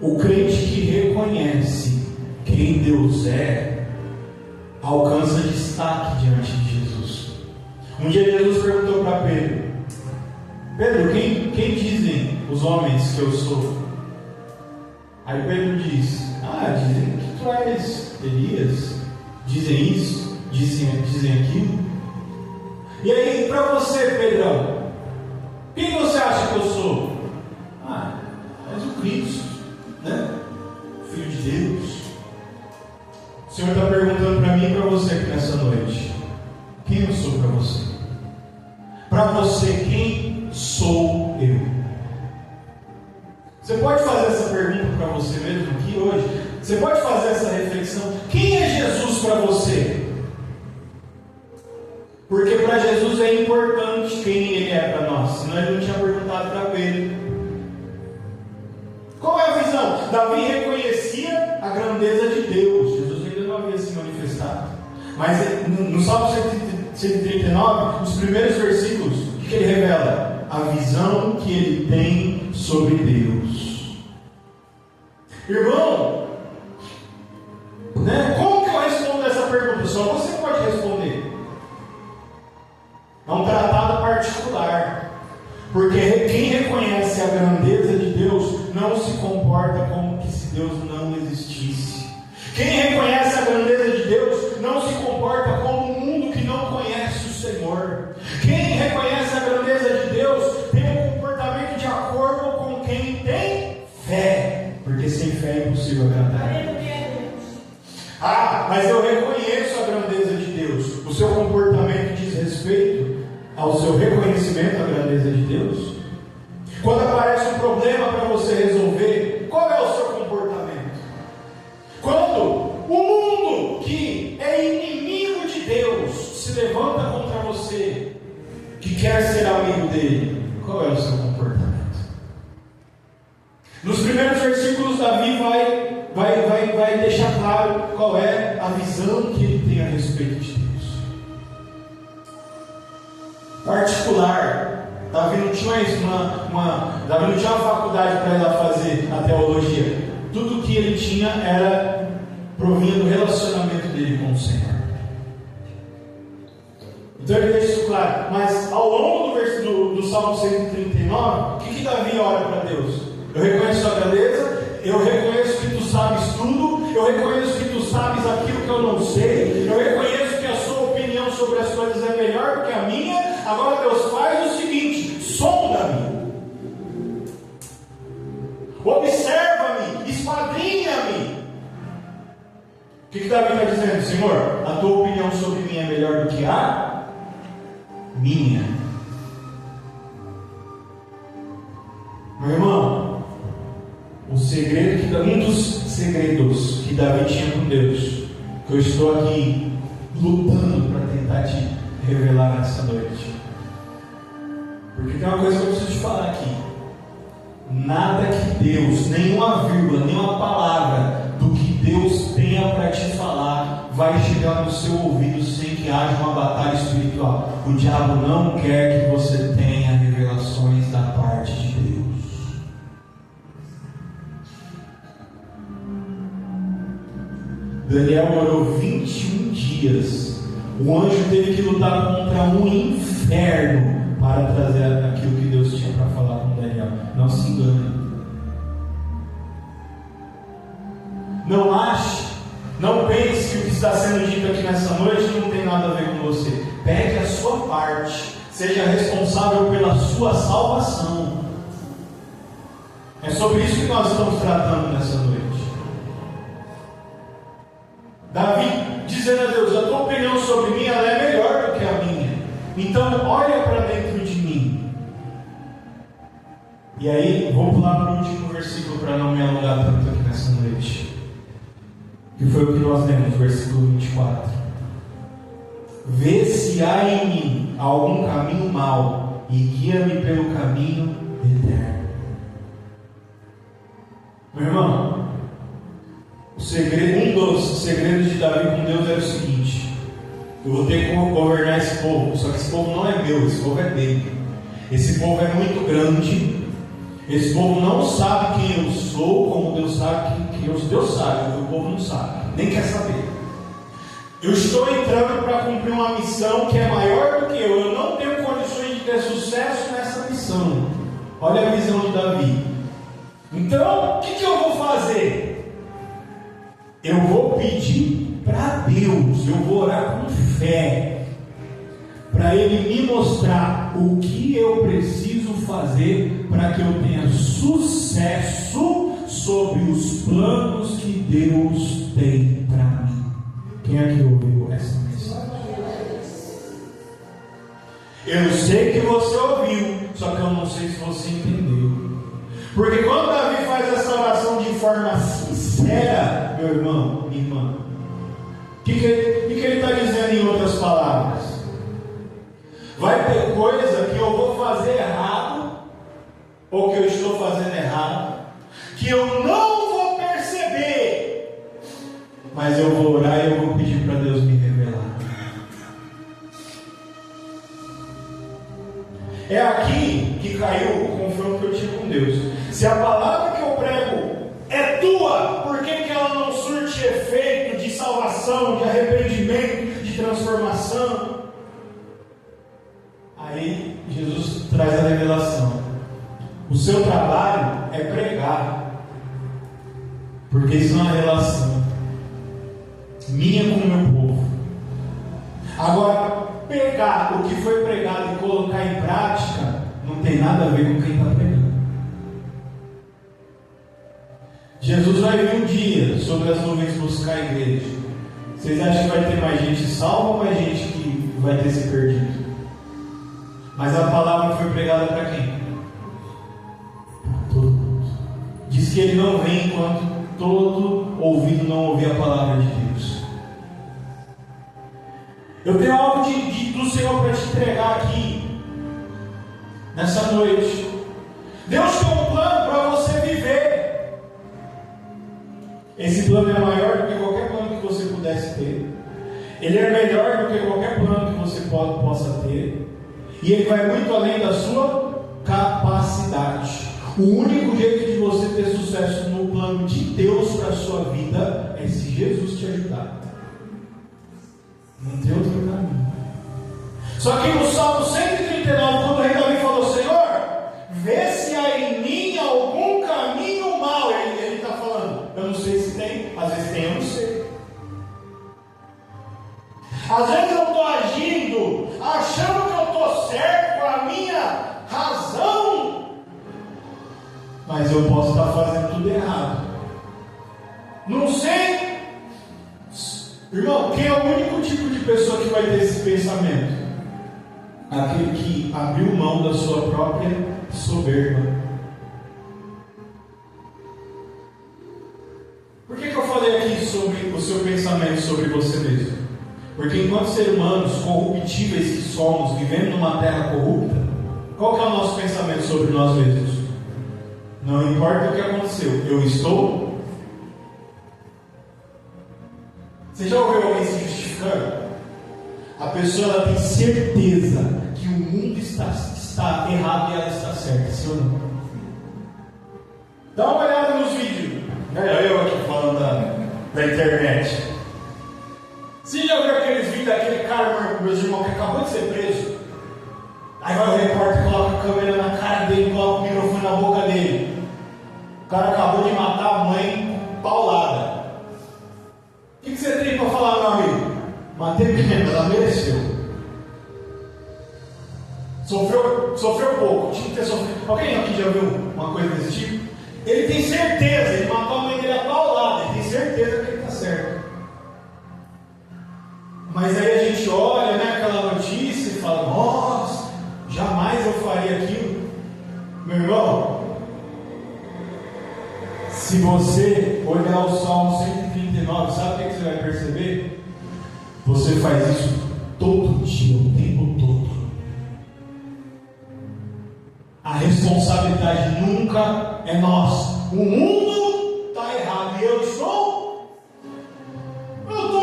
O crente que reconhece quem Deus é, alcança destaque diante de Jesus. Um dia Jesus perguntou para Pedro: Pedro, quem dizem os homens que eu sou? Aí Pedro diz: dizem que tu és Elias. Dizem isso, dizem aquilo. E aí, para você, Pedrão, quem você acha que eu sou? És o Cristo, né? Filho de Deus. O Senhor está perguntando para mim e para você aqui nessa noite: quem eu sou para você? Para você, quem sou eu? Você pode fazer essa pergunta para você mesmo aqui hoje? Você pode fazer essa reflexão: quem é Jesus para você? Porque para Jesus é importante quem Ele é para nós, senão Ele não tinha perguntado para Pedro. Qual é a visão? Davi reconhecia a grandeza de Deus. Jesus ainda não havia se manifestado. Mas no Salmo 139, os primeiros versículos, o que ele revela? A visão que ele tem sobre Deus. Irmão, como que eu respondo essa pergunta? Só você pode responder. É um tratado particular. Porque quem reconhece a grandeza de Deus não se comporta como se Deus não existisse. Quem reconhece a grandeza de Deus não se comporta como um mundo que não conhece o Senhor. Quem reconhece a grandeza de Deus tem um comportamento de acordo com quem tem fé. Porque sem fé é impossível agradar. Mas eu reconheço a grandeza de Deus. O seu comportamento diz respeito ao seu reconhecimento da grandeza de Deus? Quando aparece um problema para você resolver, qual é o seu comportamento? Quando o mundo que é inimigo de Deus se levanta contra você, que quer ser amigo dele, qual é o seu comportamento? Nos primeiros versículos, Davi vai deixar claro qual é a visão que ele tem a respeito de Deus. Particular. Davi não tinha uma faculdade para ir lá fazer a teologia. Tudo que ele tinha era provinha do relacionamento dele com o Senhor. Então ele deixa isso claro. Mas ao longo do Salmo 139, o que Davi ora para Deus? Eu reconheço a grandeza, eu reconheço que tu sabes tudo, eu reconheço que tu sabes aquilo que eu não sei, eu reconheço que a sua opinião sobre as coisas é melhor do que a minha. Agora Deus faz o seguinte: sonda-me, observa-me, esquadrinha-me. O que Davi está dizendo? Senhor, a tua opinião sobre mim é melhor do que a minha. Meu irmão, um dos segredos que Davi tinha com Deus, que eu estou aqui lutando para tentar te revelar nessa noite. Porque tem uma coisa que eu preciso te falar aqui: nada que Deus, nenhuma vírgula, nenhuma palavra do que Deus tenha para te falar vai chegar no seu ouvido sem que haja uma batalha espiritual. O diabo não quer que você tenha revelações da parte de Deus. Daniel orou 21 dias. O anjo teve que lutar contra um inferno para trazer aquilo que Deus tinha para falar com Daniel. Não se engane. Não ache, não pense que o que está sendo dito aqui nessa noite não tem nada a ver com você. Pegue a sua parte. Seja responsável pela sua salvação. É sobre isso que nós estamos tratando nessa noite. Davi dizendo a Deus: a tua opinião sobre mim ela é melhor do que a minha. Então olha para dentro de mim. E aí, vou pular para o último versículo para não me alongar tanto aqui nessa noite. Que foi o que nós lemos, versículo 24. Vê se há em mim algum caminho mau e guia-me pelo caminho eterno. Meu irmão, um dos segredos de Davi com Deus era o seguinte: eu vou ter que governar esse povo, só que esse povo não é meu, esse povo é dele. Esse povo é muito grande. Esse povo não sabe quem eu sou, como Deus sabe quem Deus sabe, o povo não sabe, nem quer saber. Eu estou entrando para cumprir uma missão que é maior do que eu. Eu não tenho condições de ter sucesso nessa missão. Olha a visão de Davi. Então, o que eu vou fazer? Eu vou pedir para Deus, eu vou orar com fé, para Ele me mostrar o que eu preciso fazer para que eu tenha sucesso sobre os planos que Deus tem para mim. Quem é que ouviu essa mensagem? Eu sei que você ouviu, só que eu não sei se você entendeu. Porque quando Davi faz essa oração de forma sincera, meu irmão, minha irmã, o que ele está dizendo em outras palavras? Vai ter coisa que eu vou fazer errado, ou que eu estou fazendo errado, que eu não vou perceber, mas eu vou orar e eu vou pedir para Deus me revelar. É aqui que caiu o confronto que eu tive com Deus. Se a palavra que eu prego é tua, por que ela não surte efeito de salvação, de arrependimento, de transformação? Aí Jesus traz a revelação. O seu trabalho é pregar, porque isso é uma relação minha com o meu povo. Agora, pegar o que foi pregado e colocar em prática não tem nada a ver com quem está pregando. Jesus vai vir um dia sobre as nuvens buscar a igreja. Vocês acham que vai ter mais gente salva ou mais gente que vai ter se perdido? Mas a palavra foi pregada para quem? Para todo mundo. Diz que ele não vem enquanto todo ouvido não ouvir a palavra de Deus. Eu tenho algo do Senhor para te entregar aqui nessa noite. Deus tem um plano para você viver. Esse plano é maior do que qualquer plano que você pudesse ter. Ele é melhor do que qualquer plano que você possa ter. E ele vai muito além da sua capacidade. O único jeito de você ter sucesso no plano de Deus para a sua vida é se Jesus te ajudar. Não tem outro caminho. Só que no Salmo 139, quando o rei Davi falou: Senhor, vê se há em mim algum caminho mau. Ele está falando: eu não sei se tem. Às vezes tem, eu não sei. Às vezes eu estou agindo achando que eu estou certo com a minha razão, mas eu posso estar fazendo tudo errado. Não sei. Irmão, quem é o único tipo de pessoa que vai ter esse pensamento? Aquele que abriu mão da sua própria soberba. Por que eu falei aqui sobre o seu pensamento sobre você mesmo? Porque enquanto seres humanos corruptíveis que somos, vivendo numa terra corrupta, qual que é o nosso pensamento sobre nós mesmos? Não importa o que aconteceu, eu estou. Você já ouviu alguém se justificando? A pessoa ela tem certeza que o mundo está errado e ela está certa, sim ou não? Dá uma olhada nos vídeos. Eu aqui falando da internet. Você já viu aqueles vídeos daquele cara, meus irmãos, que acabou de ser preso? Aí vai o repórter, coloca a câmera na cara dele, coloca o microfone na boca dele. O cara acabou de matar a mãe paulada. O que você tem para falar, meu amigo? Matei mesmo, ela mereceu. Sofreu pouco, tinha que ter sofrido. Alguém aqui já viu uma coisa desse tipo? Ele tem certeza, ele matou a mãe dele a paulada, ele tem certeza que ele está certo. Mas aí a gente olha, né, aquela notícia e fala, nossa, jamais eu faria aquilo. Meu irmão, se você olhar o Salmo 139, sabe o que você vai perceber? Você faz isso todo dia, o tempo todo. A responsabilidade nunca é nossa. O mundo está errado e eu estou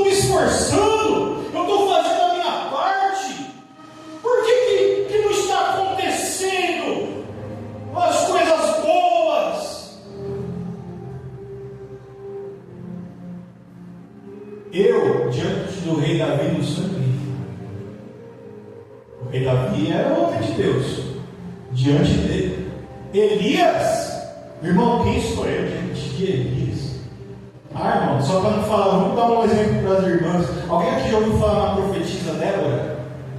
me esforçando, eu estou fazendo a minha parte. Por que não está acontecendo as coisas boas? Eu, diante do rei Davi, não sangrei. O rei Davi era o homem de Deus. Diante dele, Elias, irmão, quem sou eu diante de Elias? Irmão, só para não falar, vamos dar um exemplo para as irmãs. Alguém aqui já ouviu falar na profetisa Débora,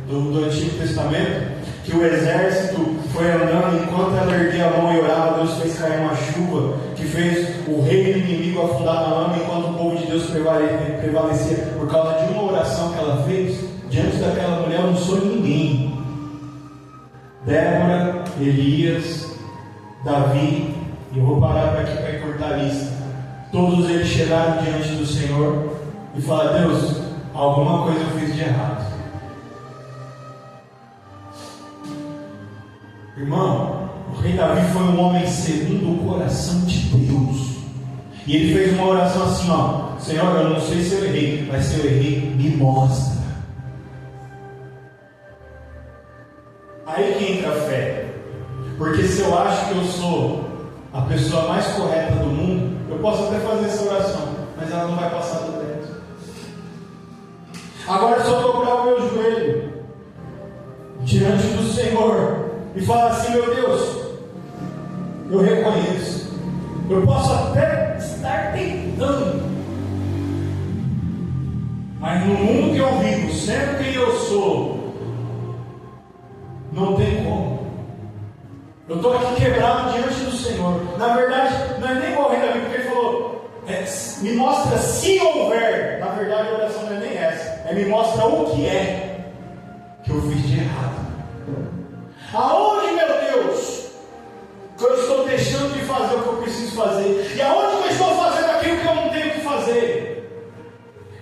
do Antigo Testamento, que o exército foi andando, enquanto ela erguia a mão e orava, Deus fez cair uma chuva, que fez o rei do inimigo afundar na lama, enquanto o povo de Deus prevalecia por causa de uma oração que ela fez? Diante daquela mulher, eu não sou ninguém. Débora, Elias, Davi, e eu vou parar aqui para encurtar a lista. Todos eles chegaram diante do Senhor e falaram: Deus, alguma coisa eu fiz de errado. Irmão, o rei Davi foi um homem segundo o coração de Deus. E ele fez uma oração assim: ó, Senhor, eu não sei se eu errei, mas se eu errei, me mostra. Aí que entra a fé. Porque se eu acho que eu sou a pessoa mais correta do mundo, eu posso até fazer essa oração, mas ela não vai passar do teto. Agora, se eu dobrar o meu joelho diante do Senhor e falar assim: meu Deus, eu reconheço, eu posso até estar tentando, mas no mundo que eu vivo, sendo quem eu sou, não tem como. Eu estou aqui quebrado diante do Senhor. Na verdade, não é nem igual o rei Davi, porque ele falou: me mostra se houver. Na verdade, a oração não é nem essa. É me mostra o que é que eu fiz de errado. Aonde, meu Deus, que eu estou deixando de fazer o que eu preciso fazer? E aonde que eu estou fazendo aquilo que eu não tenho que fazer?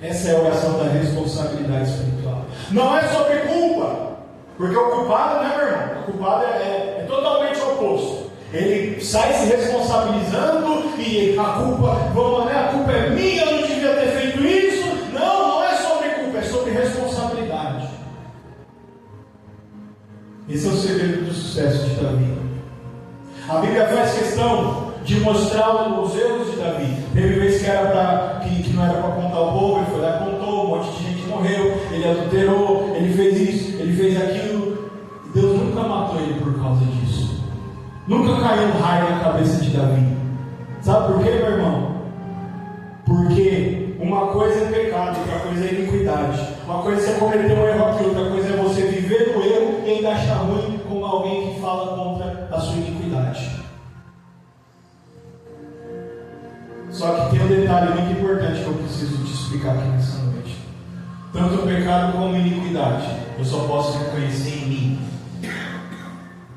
Essa é a oração da responsabilidade espiritual. Não é sobre culpa. Porque o culpado, né, meu irmão? O culpado é totalmente o oposto. Ele sai se responsabilizando e a culpa é minha, eu não devia ter feito isso. Não é sobre culpa, é sobre responsabilidade. Esse é o segredo do sucesso de Davi. A Bíblia faz questão de mostrar os erros de Davi. Teve vezes que não era para apontar o povo, ele foi lá e apontou, um monte de gente morreu, ele adulterou, ele fez isso, ele fez aquilo. Deus nunca matou ele por causa disso. Nunca caiu um raio na cabeça de Davi. Sabe por quê, meu irmão? Porque uma coisa é pecado, outra coisa é iniquidade. Uma coisa é você cometer um erro aqui, outra coisa é você viver no erro e ainda achar ruim como alguém que fala contra a sua iniquidade. Só que tem um detalhe muito importante que eu preciso te explicar aqui nessa noite. Tanto o pecado como a iniquidade, eu só posso reconhecer em mim.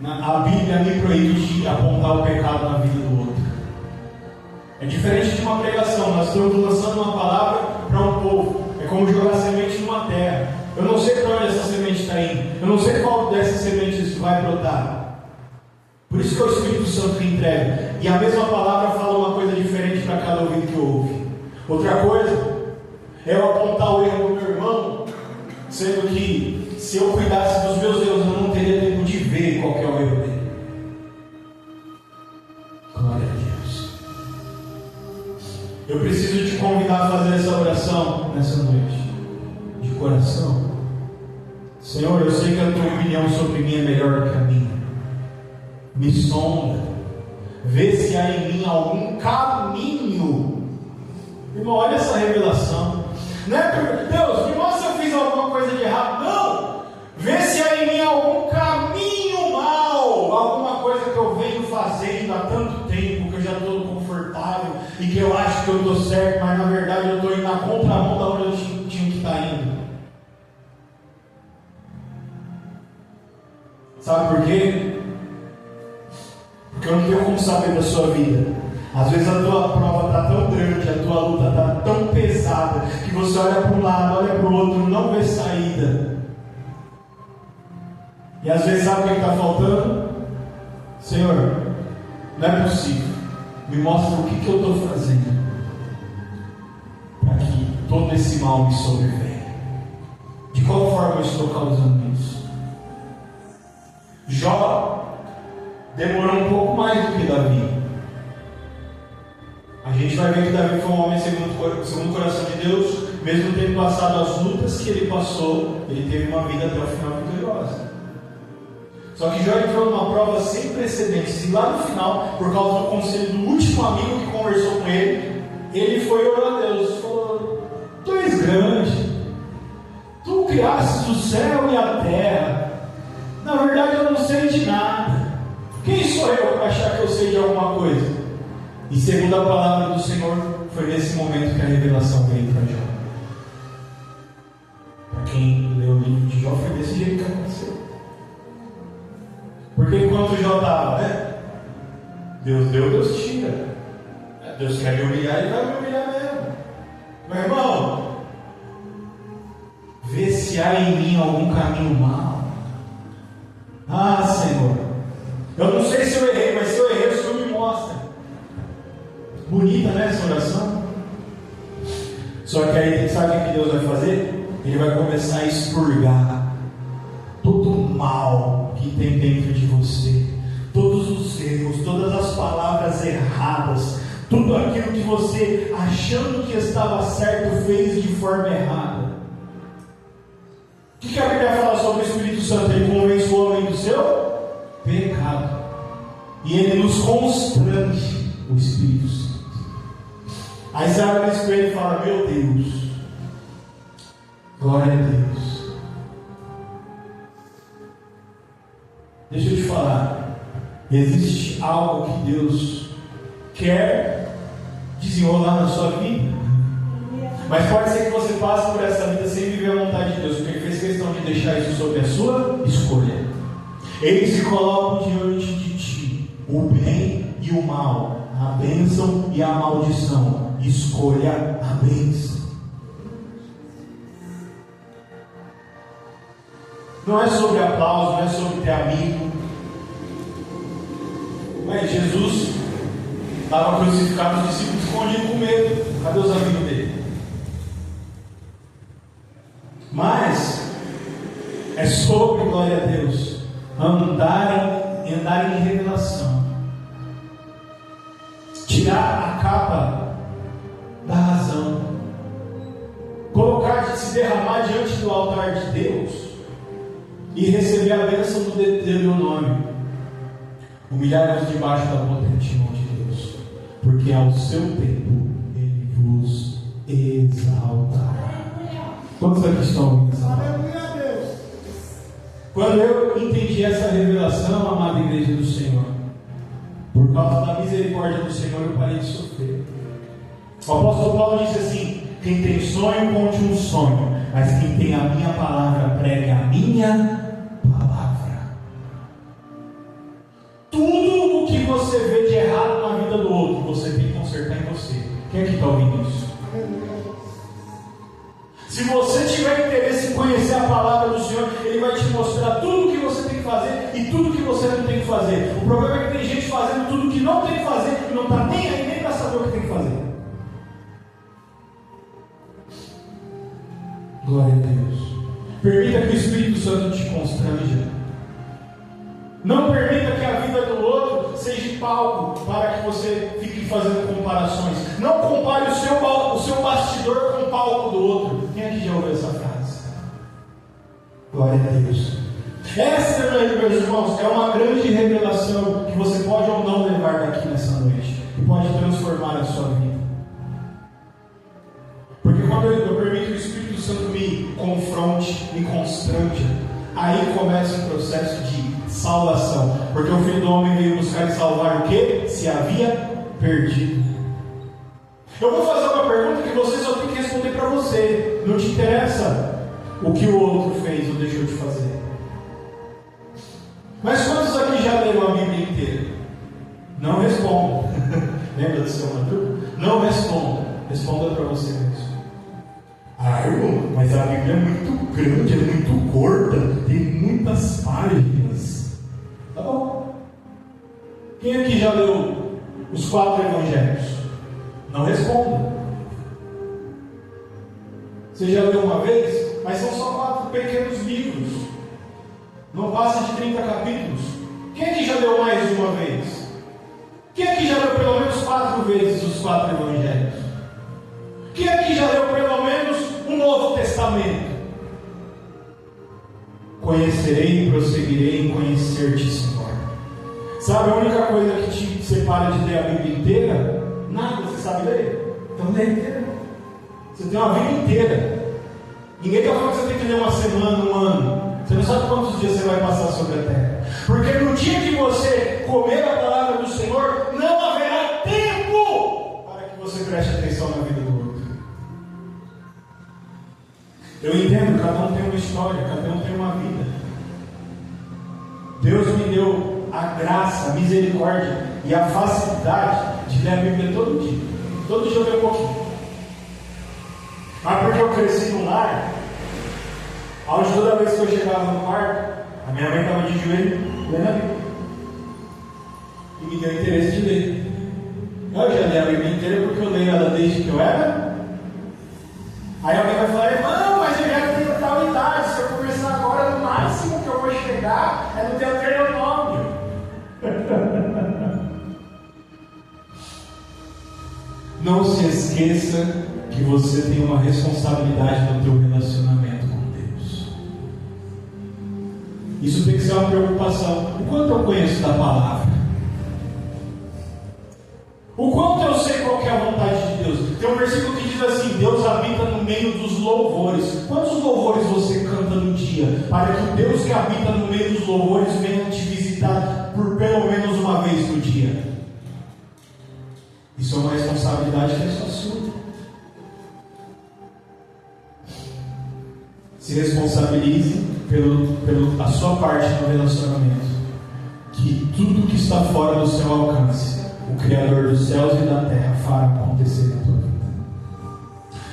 A Bíblia me proíbe de apontar o pecado na vida do outro. É diferente de uma pregação. Nós estamos lançando uma palavra para um povo. É como jogar semente numa terra. Eu não sei para onde essa semente está indo. Eu não sei qual dessas sementes vai brotar. Por isso que é o Espírito Santo que entrega. E a mesma palavra fala uma coisa diferente para cada ouvido que ouve. Outra coisa é eu apontar o erro do meu irmão, sendo que se eu cuidasse dos meus erros, eu não teria tempo de ver qual que é o erro dele. Glória a Deus. Eu preciso te convidar a fazer essa oração nessa noite, de coração. Senhor, eu sei que a tua opinião sobre mim é melhor do que a minha. Me sonda, vê se há em mim algum caminho. Irmão, olha essa revelação. Não é porque Deus, me mostra se eu fiz alguma coisa de errado. Não, vê se há em mim algum caminho mal, alguma coisa que eu venho fazendo há tanto tempo, que eu já estou confortável e que eu acho que eu estou certo, mas na verdade eu estou indo na contramão da onde eu tinha que estar indo. Sabe por quê? Porque eu não tenho como saber da sua vida. Às vezes a tua prova está tão grande, a tua luta está tão pesada, que você olha para um lado, olha para o outro, não vê saída. E às vezes sabe o que está faltando? Senhor, não é possível. Me mostra o que eu estou fazendo para que todo esse mal me sobrevenha. De qual forma eu estou causando isso? Jó demorou um pouco mais do que Davi. A gente vai ver que Davi foi um homem segundo o coração de Deus, mesmo tendo passado as lutas que ele passou, ele teve uma vida até o final vitoriosa. Só que Jó entrou numa prova sem precedentes, e lá no final, por causa do conselho do último amigo que conversou com ele, ele foi orar a Deus e falou: Tu és grande, tu criastes o céu e a terra, na verdade eu não sei de nada, quem sou eu para achar que eu sei de alguma coisa? E segundo a palavra do Senhor, foi nesse momento que a revelação veio para Jó. Para quem leu o livro de Jó, foi desse jeito que aconteceu. Porque enquanto Jó estava, Deus deu, Deus tira. Deus quer me humilhar, Ele vai me humilhar mesmo. Meu irmão, vê se há em mim algum caminho mau. Ah, Senhor, eu não sei se eu errei, mas se eu errei, o Senhor me mostra. Bonita, né, essa oração? Só que aí, sabe o que Deus vai fazer? Ele vai começar a expurgar todo o mal que tem dentro de você, todos os erros, todas as palavras erradas, tudo aquilo que você, achando que estava certo, fez de forma errada. O que a Bíblia fala sobre o Espírito Santo? Ele convence o homem do seu pecado, e ele nos constrange, o Espírito Santo. Aí você olha para ele e fala: meu Deus, glória a Deus. Deixa eu te falar, existe algo que Deus quer desenrolar na sua vida, mas pode ser que você passe por essa vida sem viver a vontade de Deus, porque Ele fez questão de deixar isso sob a sua escolha. Ele se coloca diante de ti, o bem e o mal, a bênção e a maldição. Escolha a bênção. Não é sobre aplauso, não é sobre ter amigo. Mas Jesus estava crucificado, os discípulos escondiam com medo. Cadê os amigos dele? Mas é sobre, glória a Deus, andar em revelação. Tirar a capa da razão, colocar, se derramar diante do altar de Deus e receber a bênção do Deuteronômio. Humilhar-vos debaixo da potente mão de Deus, porque ao seu tempo Ele vos exaltará. Quantos aqui estão ouvindo essa palavra? Quando eu entendi essa revelação, amada igreja do Senhor, por causa da misericórdia do Senhor, eu parei de sofrer. O apóstolo Paulo disse assim: quem tem sonho, conte um sonho, mas quem tem a minha palavra, pregue a minha palavra. Tudo o que você vê de errado na vida do outro, você tem que consertar em você. Quem é que está ouvindo isso? Se você tiver interesse em conhecer a palavra do Senhor, Ele vai te mostrar tudo o que você tem que fazer e tudo o que você não tem que fazer. O problema é que tem gente fazendo tudo o que não tem que fazer e não está nem aí nem para saber o que tem que fazer. Glória a Deus. Permita que o Espírito Santo te constranja. Não permita que a vida do outro seja palco para que você fique fazendo comparações. Não compare o seu bastidor com o palco do outro. Quem aqui já ouviu essa frase? Glória a Deus. Essa, meus irmãos, é uma grande revelação que você pode ou não levar daqui nessa noite, que pode transformar a sua vida. Porque quando eu permito que o Espírito Santo me confronte, me constranja, aí começa um processo de salvação. Porque o Filho do Homem veio buscar e salvar o que? Se havia perdido. Eu vou fazer uma pergunta que você só tem que responder para você. Não te interessa o que o outro fez ou deixou de fazer. Mas quantos aqui já leram a Bíblia inteira? Não respondam. Lembra do seu Madruga? Não respondam. Responda para você mesmo. Ah, irmão, mas a Bíblia é muito grande, é muito gorda, tem muitas páginas. Tá bom. Quem aqui já leu os 4 evangelhos? Não responda. Você já leu uma vez? Mas são só 4 pequenos livros. Não passa de 30 capítulos. Quem aqui já leu mais de uma vez? Quem aqui já leu pelo menos 4 vezes os 4 evangelhos? Quem aqui já leu pelo menos o Novo Testamento? Conhecerei e prosseguirei em conhecer-te, Senhor. Sabe a única coisa que te separa de ler a Bíblia inteira? Nada, você sabe ler? Então lê inteira. Você tem uma vida inteira. Ninguém está falando que você tem que ler uma semana, um ano. Você não sabe quantos dias você vai passar sobre a terra. Porque no dia que você comer a palavra do Senhor, não haverá tempo para que você preste atenção na vida do outro. Eu entendo, cada um tem uma história, cada um tem uma vida. Deus me deu a graça, a misericórdia e a facilidade de ler a Bíblia todo dia. Todo dia eu leio um pouquinho. Mas porque eu cresci num lar onde toda vez que eu chegava no quarto, a minha mãe estava de joelho lendo a Bíblia. E me deu interesse de ler. Eu já li a Bíblia inteira porque eu leio ela desde que eu era. Aí alguém vai falar, irmão, mas eu já tenho tal idade, se eu começar agora, no máximo que eu vou chegar é no Deuteronômio. Não se esqueça que você tem uma responsabilidade no teu relacionamento com Deus. Isso tem que ser uma preocupação. O quanto eu conheço da palavra? O quanto eu sei qual que é a vontade de Deus? Tem um versículo que diz assim: Deus habita no meio dos louvores. Quantos louvores você canta no dia? Para que o Deus que habita no meio dos louvores venha te visitar por pelo menos uma vez no dia. Isso é uma responsabilidade que é só sua. Se responsabilize pela sua parte no relacionamento. Que tudo que está fora do seu alcance, o Criador dos céus e da terra fará acontecer na tua vida.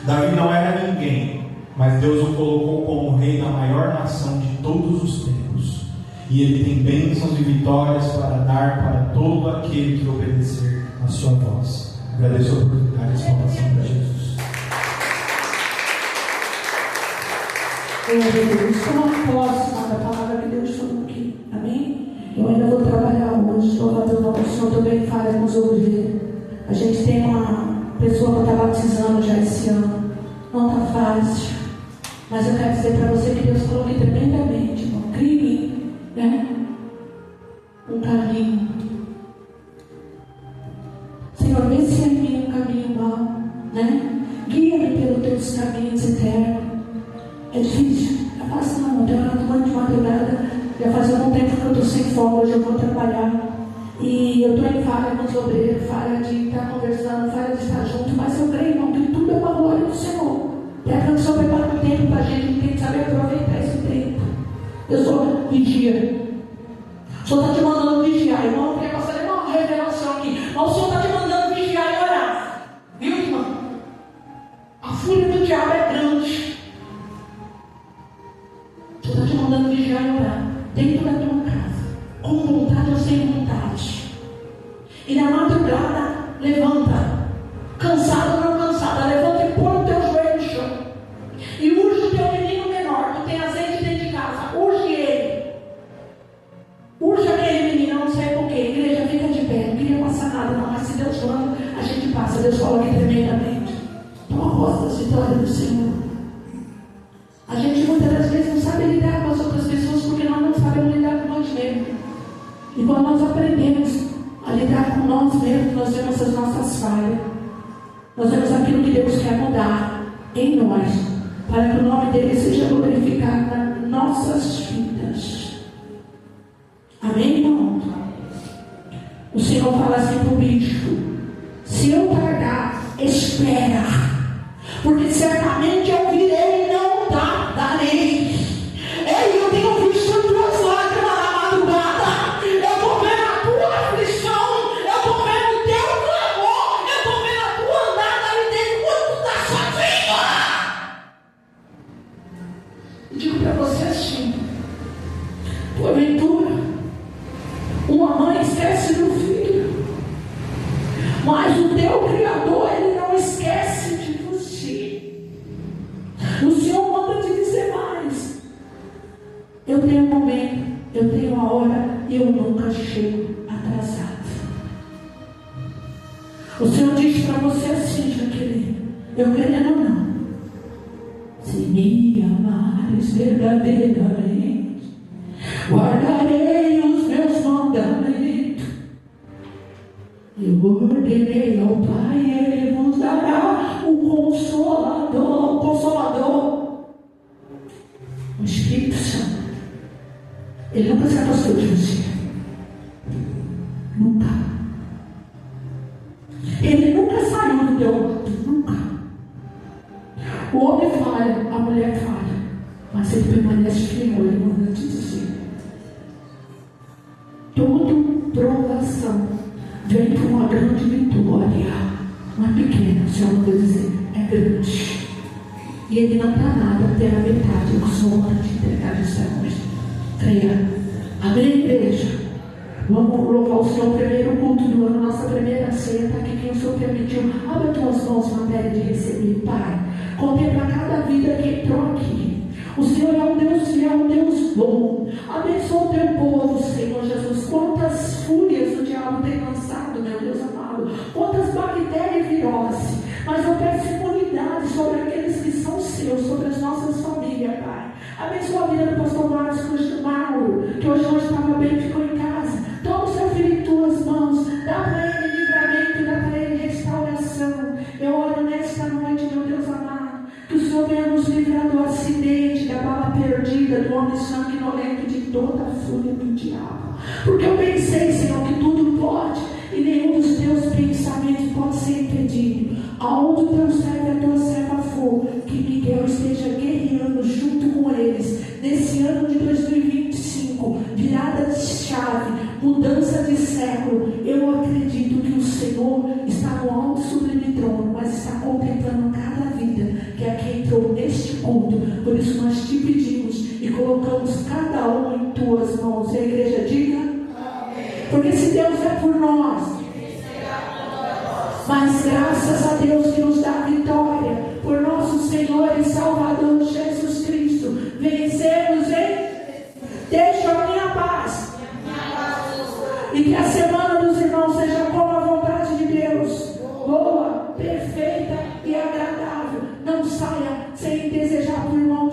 Davi não era ninguém, mas Deus o colocou como rei da maior nação de todos os tempos. E ele tem bênçãos e vitórias para dar para todo aquele que obedecer a sua voz. Agradeço a oportunidade de salvação para Jesus. Como posso da palavra que Deus falou aqui, amém? Eu ainda vou trabalhar hoje, louvado o nome do Senhor, também fala com os ouvir. A gente tem uma pessoa que está batizando já esse ano, não está fácil, mas eu quero dizer para você que Deus falou aqui tremendamente, irmão, crie, né? Um caminho. Senhor, vê se é em mim um caminho mau, né? Guia-me pelos teus caminhos eternos. É difícil, é fácil não, eu tenho uma de madrugada, já faz algum tempo que eu estou sem folga, hoje eu vou trabalhar. E eu estou em falha com os obreiros, falha de estar conversando, falha de estar junto, mas eu creio, irmão, que tudo é para a glória do Senhor. Pede que o Senhor prepara um tempo para a gente, tem que saber aproveitar esse tempo. Eu sou vigia. O Senhor está te mandando vigiar, irmão, porque eu gostaria de uma revelação aqui. Mas o Senhor está te mandando vigiar e orar. Viu, irmão? A fúria do diabo é grande. O Senhor está te mandando vigiar e orar. Dentro da tua casa. Com vontade ou sem vontade. E na madrugada, levanta. Cansado ou não cansada, levanta e põe o teu joelho no chão. E urge o teu menino menor. Tu tem azeite dentro de casa. Urge ele. Urge aquele menino, não sei porquê. Igreja, fica de pé. Não queria passar nada, não. Mas se Deus manda, a gente passa. Deus fala aqui tremendamente. Toma posse das vitórias do Senhor. A gente muitas das vezes não sabe lidar com as outras pessoas porque nós não sabemos lidar com nós mesmos. E quando nós aprendemos a lidar com nós mesmos, nós vemos as nossas falhas. Nós vemos aquilo que Deus quer mudar em nós, para que o nome dele seja glorificado nas nossas vidas. Amém, irmão? O Senhor fala assim para o bispo: se eu tardar, espera, porque certamente eu virei e não tardarei. Ei, eu tenho visto tuas lágrimas na madrugada. Eu digo para você assim: porventura, uma mãe esquece do filho, mas o teu Criador, Ele não esquece de você. O Senhor manda te dizer mais: eu tenho um momento, eu tenho uma hora, e eu nunca chego atrasado. O Senhor diz para você assim, Jaqueline: eu querendo ou não, se me amares verdadeiramente, guardarei os meus mandamentos. Eu ordenei ao Pai, Ele vos dará o Consolador, o Espírito Santo. Ele nunca se afastou de você. Nunca. Ele nunca saiu do teu lado. Nunca. O homem falha, a mulher falha, mas ele permanece fiel. Ele manda te dizer: toda provação vem por uma grande vitória. Não é pequena, o Senhor manda dizer, é grande. E Ele não dá nada até a metade. O Senhor manda te entregar de céus. Creia. Amém, igreja? Vamos louvar o Senhor. Primeiro culto do ano, nossa primeira ceia. Está aqui quem o Senhor permitiu. Abre as tuas mãos na matéria de receber, Pai. Contempla cada vida que entrou aqui. O Senhor é um Deus fiel, um Deus bom. Abençoa o teu povo, Senhor Jesus. Quantas fúrias o diabo tem lançado, meu Deus amado. Quantas bactérias e viroses. Mas eu peço imunidade sobre aqueles que são seus, sobre as nossas famílias, Pai. Abençoa a vida do pastor Mauro, que hoje não estava bem, ficou em casa. Toma o seu filho em tuas mãos. Dá para ele livramento, dá para ele restauração. Eu oro nesta noite, meu Deus amado, que o Senhor venha nos livrar do acidente, da bala perdida, do homem sanguinolento, de toda a fúria do diabo. Porque eu pensei, Senhor, que tudo pode e nenhum dos teus pensamentos pode ser impedido. Aonde o teu servo e a tua serva for, que Miguel esteja guerreando junto com eles, nesse ano de 2025, virada de chave, mudança de século. Eu acredito que o Senhor está no alto sublime trono, mas está contemplando cada vida que aqui entrou neste culto. Por isso nós te pedimos e colocamos cada um em tuas mãos. E a igreja diga: amém. Porque se Deus é por nós, mas graças a Deus que nos dá vitória, por nosso Senhor e Salvador Jesus Cristo, vencemos em... Deixa a minha paz. E que a semana dos irmãos seja como a vontade de Deus, boa, perfeita e agradável. Não saia sem desejar para o irmão